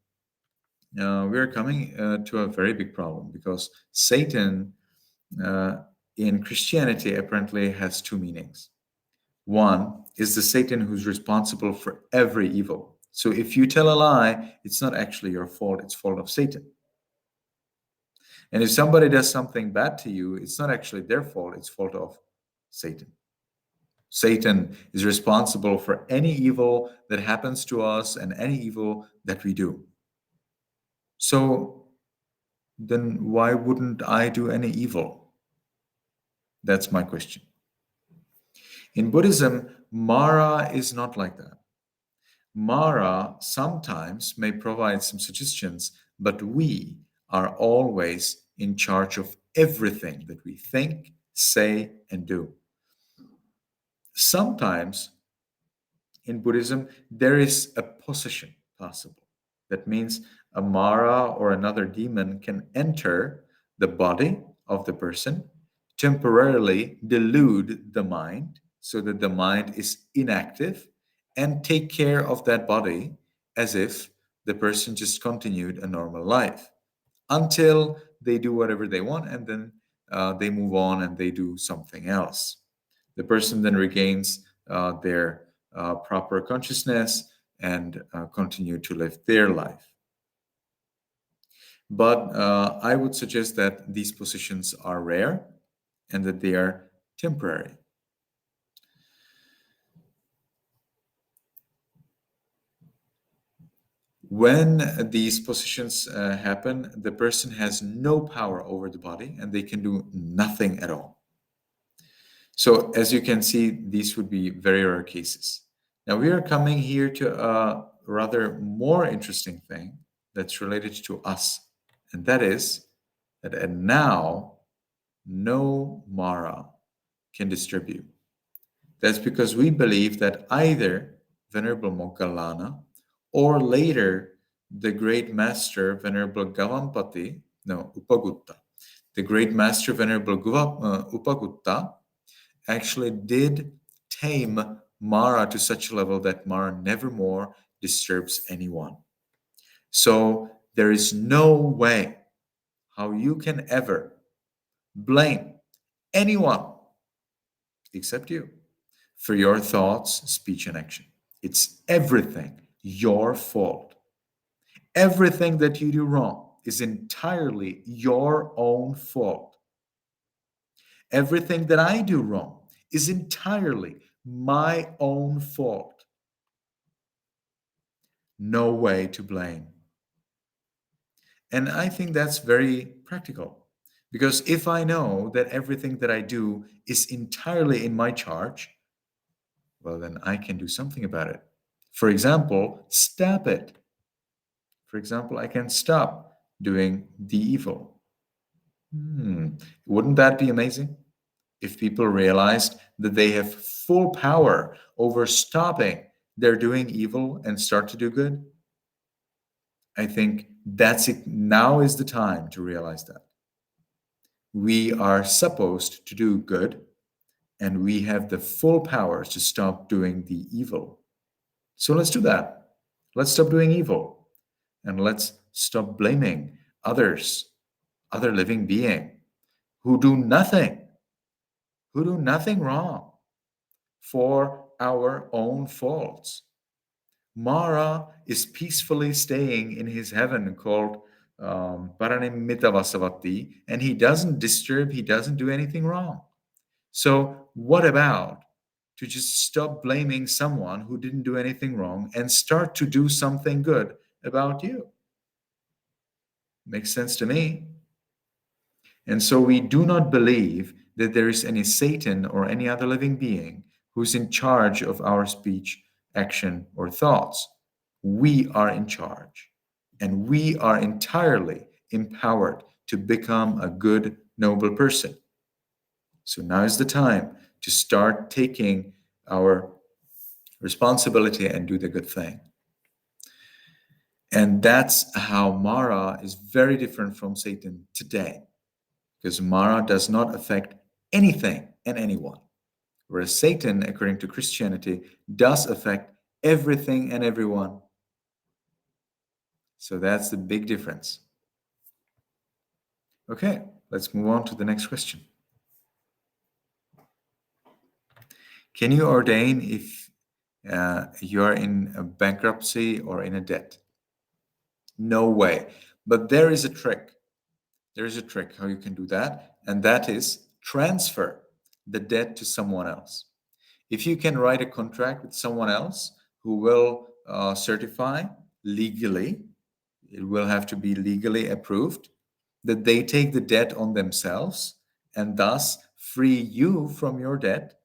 we are coming to a very big problem, because Satan in Christianity apparently has two meanings. One is the Satan who's responsible for every evil. So if you tell a lie, it's not actually your fault, it's fault of Satan. And if somebody does something bad to you, it's not actually their fault, it's fault of Satan. Satan is responsible for any evil that happens to us and any evil that we do. So then why wouldn't I do any evil? That's my question. In Buddhism, Mara is not like that. Mara sometimes may provide some suggestions, but we are always in charge of everything that we think, say, and do. Sometimes in Buddhism, there is a possession possible. That means a Mara or another demon can enter the body of the person, temporarily delude the mind so that the mind is inactive, and take care of that body as if the person just continued a normal life until they do whatever they want, and then they move on and they do something else. The person then regains their proper consciousness and continue to live their life. But I would suggest that these positions are rare and that they are temporary. When these positions happen, the person has no power over the body and they can do nothing at all. So as you can see, these would be very rare cases. Now we are coming here to a rather more interesting thing that's related to us. And that is that now no Mara can disturb you. That's because we believe that either Venerable Moggallana or later the great master Venerable 𝗀𝗶𝗸𝗲, the great master Venerable 𝗀𝗶𝗸𝗲 actually did tame Mara to such a level that Mara nevermore disturbs anyone. So there is no way how you can ever blame anyone except you for your thoughts, speech, and action. It's everything your fault. Everything that you do wrong is entirely your own fault. Everything that I do wrong is entirely my own fault. No way to blame. And I think that's very practical, because if I know that everything that I do is entirely in my charge, well, then I can do something about it. For example, stop it. For example, I can stop doing the evil. Wouldn't that be amazing? If people realized that they have full power over stopping their doing evil and start to do good, I think that's it. Now is the time to realize that. We are supposed to do good, and we have the full powers to stop doing the evil. So let's do that. Let's stop doing evil, and let's stop blaming others, other living being who do nothing wrong for our own faults. Mara is peacefully staying in his heaven called 𝗷𝗶𝗸𝗲𝗲, and he doesn't disturb, he doesn't do anything wrong. So what about to just stop blaming someone who didn't do anything wrong and start to do something good about you? Makes sense to me. And so we do not believe that there is any Satan or any other living being who's in charge of our speech, action, or thoughts. We are in charge, and we are entirely empowered to become a good, noble person. So now is the time to start taking our responsibility and do the good thing. And that's how Mara is very different from Satan today, because Mara does not affect anything and anyone, whereas Satan, according to Christianity, does affect everything and everyone. So that's the big difference. Okay, let's move on to the next question. Can you ordain if you are in a bankruptcy or in a debt? No way. But there is a trick. There is a trick how you can do that, and that is transfer the debt to someone else. If you can write a contract with someone else who will certify legally, it will have to be legally approved, that they take the debt on themselves and thus free you from your debt,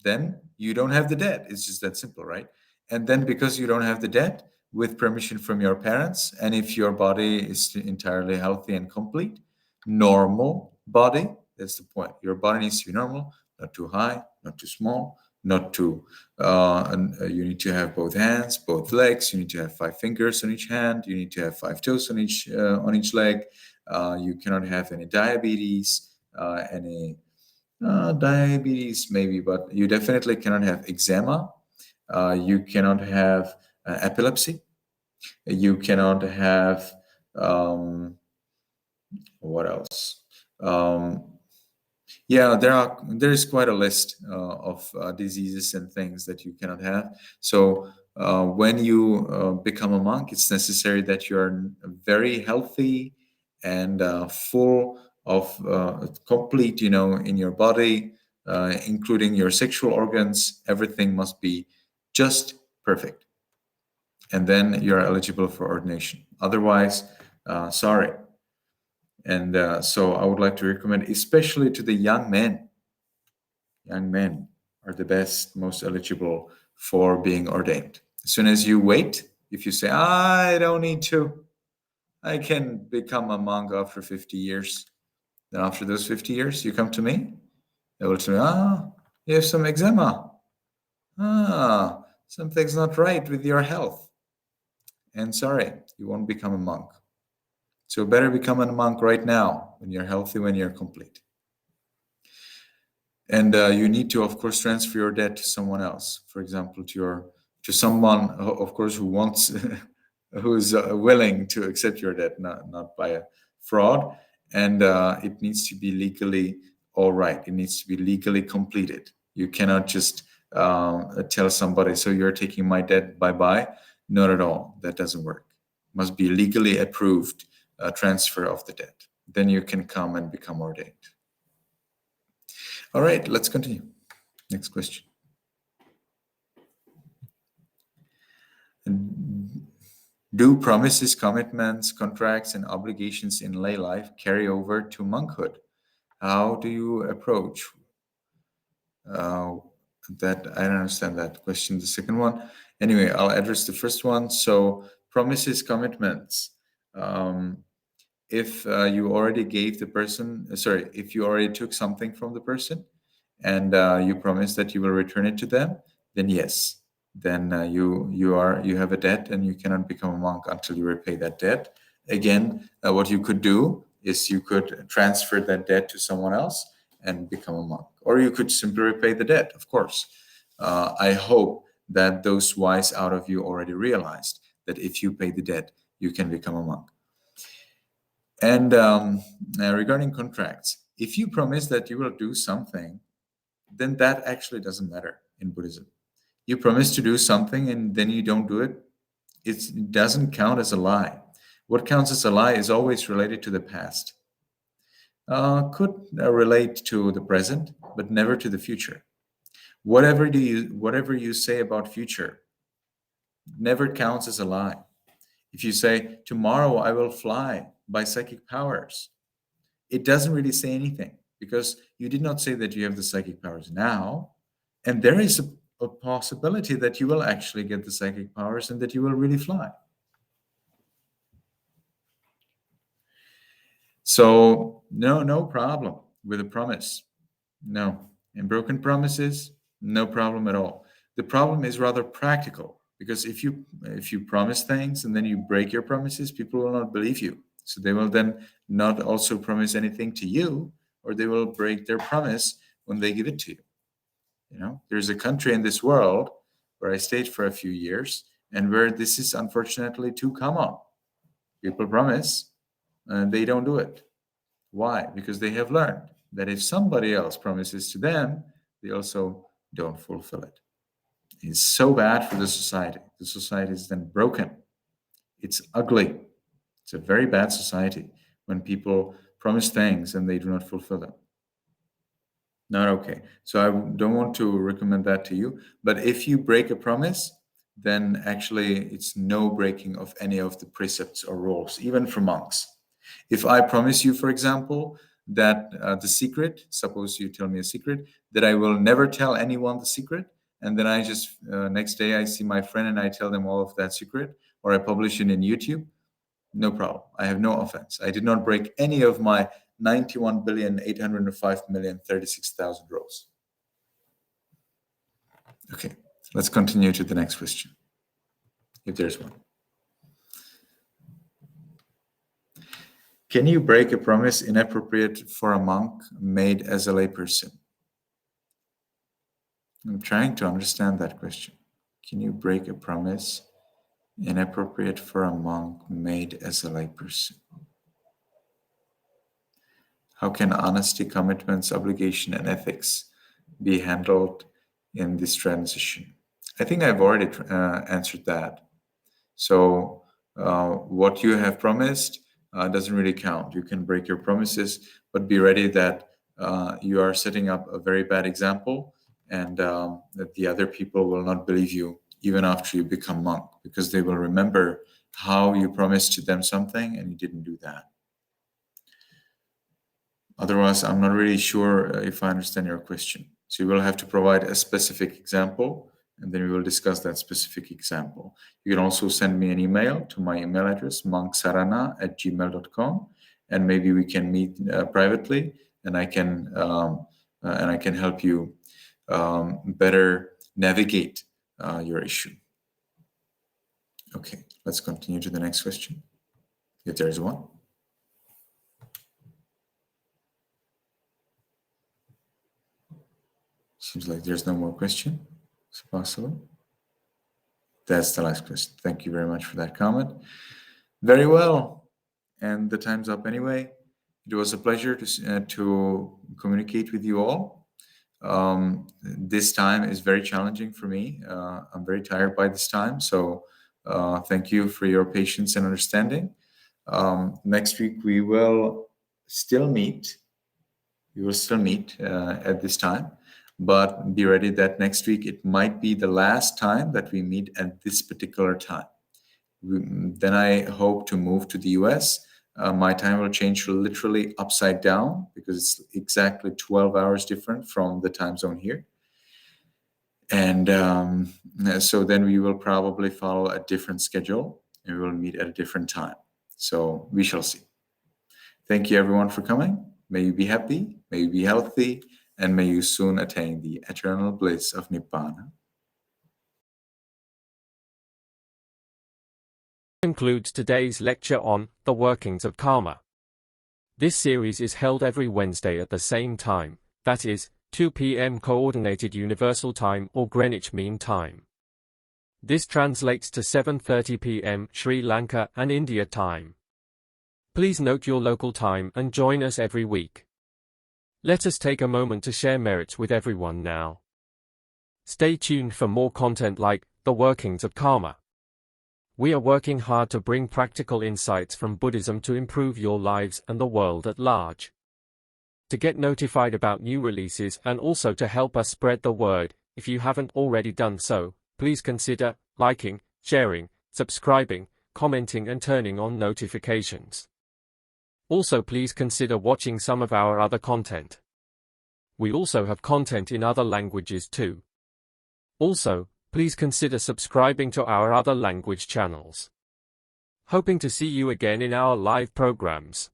then you don't have the debt. It's just that simple, right? And then because you don't have the debt, with permission from your parents, and if your body is entirely healthy and complete, normal body, that's the point. Your body needs to be normal, not too high, not too small, not too, you need to have both hands, both legs, you need to have 5 fingers on each hand, you need to have 5 toes on each leg, you cannot have any diabetes, diabetes maybe, but you definitely cannot have eczema, you cannot have epilepsy, you cannot have what else? Yeah, there is quite a list of diseases and things that you cannot have. So when you become a monk, it's necessary that you are very healthy and full of complete, in your body, including your sexual organs. Everything must be just perfect. And then you're eligible for ordination. Otherwise, sorry. And so I would like to recommend, especially to the young men. Young men are the best, most eligible for being ordained. As soon as you wait, if you say, I don't need to, I can become a monk after 50 years. Then after those 50 years, you come to me. They will say, you have some eczema. Something's not right with your health. And sorry, you won't become a monk. So better become a monk right now, when you're healthy, when you're complete. And you need to, of course, transfer your debt to someone else. For example, to someone, of course, who's willing to accept your debt, not by a fraud. And it needs to be legally all right. It needs to be legally completed. You cannot just tell somebody, so you're taking my debt, bye-bye. Not at all. That doesn't work. It must be legally approved transfer of the debt. Then you can come and become ordained. All right, let's continue. Next question. Do promises, commitments, contracts, and obligations in lay life carry over to monkhood? How do you approach that I don't understand that question. The second one, anyway, I'll address the first one. So promises, commitments. If you already gave the person, if you already took something from the person, and you promise that you will return it to them, then yes, then you have a debt, and you cannot become a monk until you repay that debt. Again, what you could do is you could transfer that debt to someone else and become a monk, or you could simply repay the debt. Of course, I hope that those wise out of you already realized that if you pay the debt, you can become a monk. And regarding contracts, if you promise that you will do something, then that actually doesn't matter in Buddhism. You promise to do something and then you don't do it, it doesn't count as a lie. What counts as a lie is always related to the past. Could relate to the present, but never to the future. Whatever you say about future never counts as a lie. If you say, tomorrow I will fly by psychic powers, it doesn't really say anything, because you did not say that you have the psychic powers now, and there is a possibility that you will actually get the psychic powers and that you will really fly. So no problem with a promise. No. And broken promises, no problem at all. The problem is rather practical, because if you promise things and then you break your promises, people will not believe you. So they will then not also promise anything to you, or they will break their promise when they give it to you. You know, there's a country in this world where I stayed for a few years, and where this is unfortunately too common. People promise and they don't do it. Why? Because they have learned that if somebody else promises to them, they also don't fulfill it. It's so bad for the society. The society is then broken. It's ugly. It's a very bad society when people promise things and they do not fulfill them. Not okay. So I don't want to recommend that to you. But if you break a promise, then actually it's no breaking of any of the precepts or rules, even for monks. If I promise you, for example, that the secret, suppose you tell me a secret, that I will never tell anyone the secret, and then I just, next day I see my friend and I tell them all of that secret, or I publish it in YouTube, no problem. I have no offense. I did not break any of my 91,805,036,000 rules. Okay, let's continue to the next question, if there's one. Can you break a promise inappropriate for a monk made as a layperson? I'm trying to understand that question. Can you break a promise inappropriate for a monk made as a layperson? How can honesty, commitments, obligation, and ethics be handled in this transition? I think I've already answered that. So what you have promised doesn't really count. You can break your promises, but be ready that you are setting up a very bad example, and that the other people will not believe you even after you become monk, because they will remember how you promised to them something and you didn't do that. Otherwise, I'm not really sure if I understand your question. So you will have to provide a specific example, and then we will discuss that specific example. You can also send me an email to my email address, 𝗀𝗏sarana@gmail.com, and maybe we can meet privately, and I can help you better navigate your issue. Okay, let's continue to the next question, if there is one. Seems like there's no more question. It's possible. That's the last question. Thank you very much for that comment. Very well. And the time's up anyway. It was a pleasure to communicate with you all. This time is very challenging for me. I'm very tired by this time. So thank you for your patience and understanding. Next week, we will still meet. We will still meet at this time. But be ready that next week it might be the last time that we meet at this particular time. Then I hope to move to the US. My time will change literally upside down, because it's exactly 12 hours different from the time zone here. And so then we will probably follow a different schedule and we will meet at a different time. So we shall see. Thank you everyone for coming. May you be happy, may you be healthy, and may you soon attain the eternal bliss of Nibbana. Concludes today's lecture on the workings of karma. This series is held every Wednesday at the same time, that is, 2 p.m. Coordinated Universal Time or Greenwich Mean Time. This translates to 7:30 p.m. Sri Lanka and India time. Please note your local time and join us every week. Let us take a moment to share merits with everyone now. Stay tuned for more content like the workings of karma. We are working hard to bring practical insights from Buddhism to improve your lives and the world at large. To get notified about new releases and also to help us spread the word, if you haven't already done so, please consider liking, sharing, subscribing, commenting and turning on notifications. Also please consider watching some of our other content. We also have content in other languages too. Also, please consider subscribing to our other language channels. Hoping to see you again in our live programs.